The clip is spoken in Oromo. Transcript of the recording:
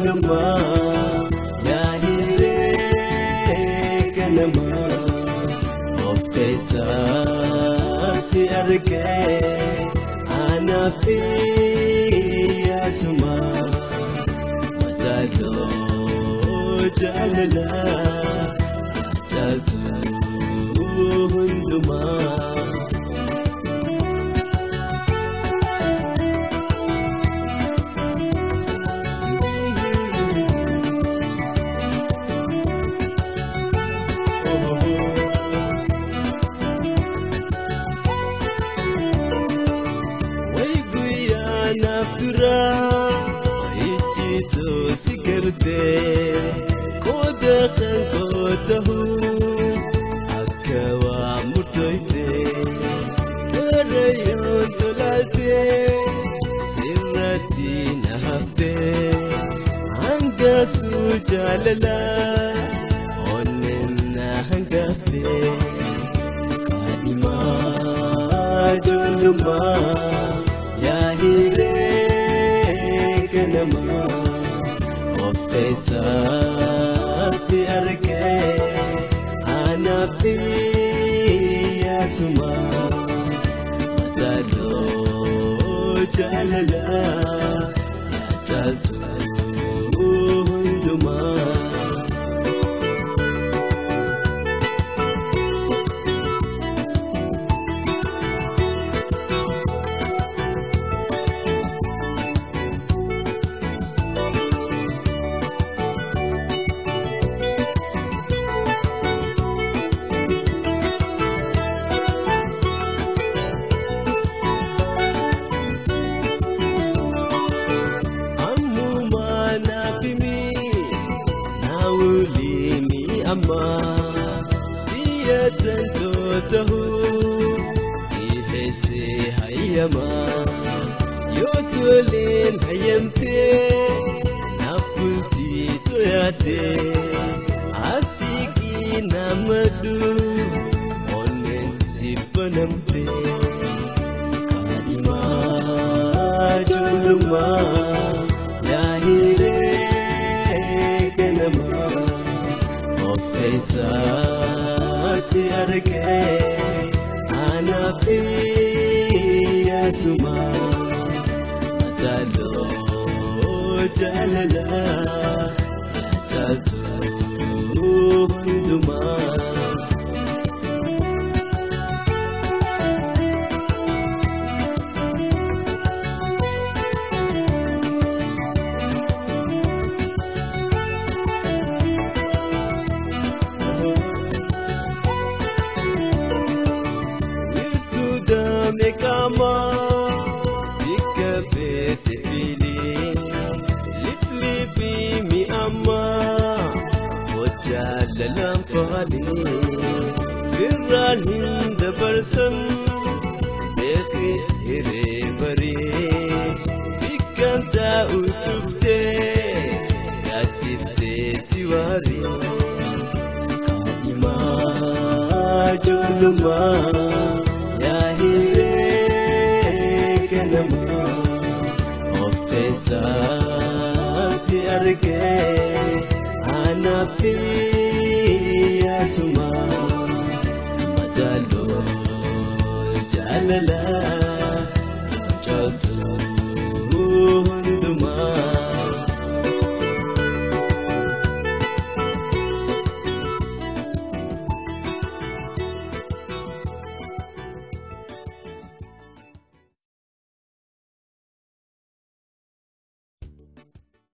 julma ya hire kanama of kaisa si arke anapti asuma madalo jalala jaltu hunduma naftura ijito sigarte koda qalqotahu akawa mutoite karayon tolate sirati nahafte anga sujalala onnena hangafte kadima julma ya hire kanama of kaisa si arke anapti asuma madalo jalala jaltu hunduma amma diyatan totahu ihese hayama yotulin hayamte napulti toyate asiki namadu onen sipanamte kadima julma ya hire kanama kaisa si arke anapti asuma madalo jalala jaltu hunduma mekama dikabete fili liplipi mi amma wajalalam fali firranin dabarsam bekhi hire bari dikanta utufte yatifte tiwari kadima julma ya hire kanama of kaisa si arke anapti asuma madalo jalala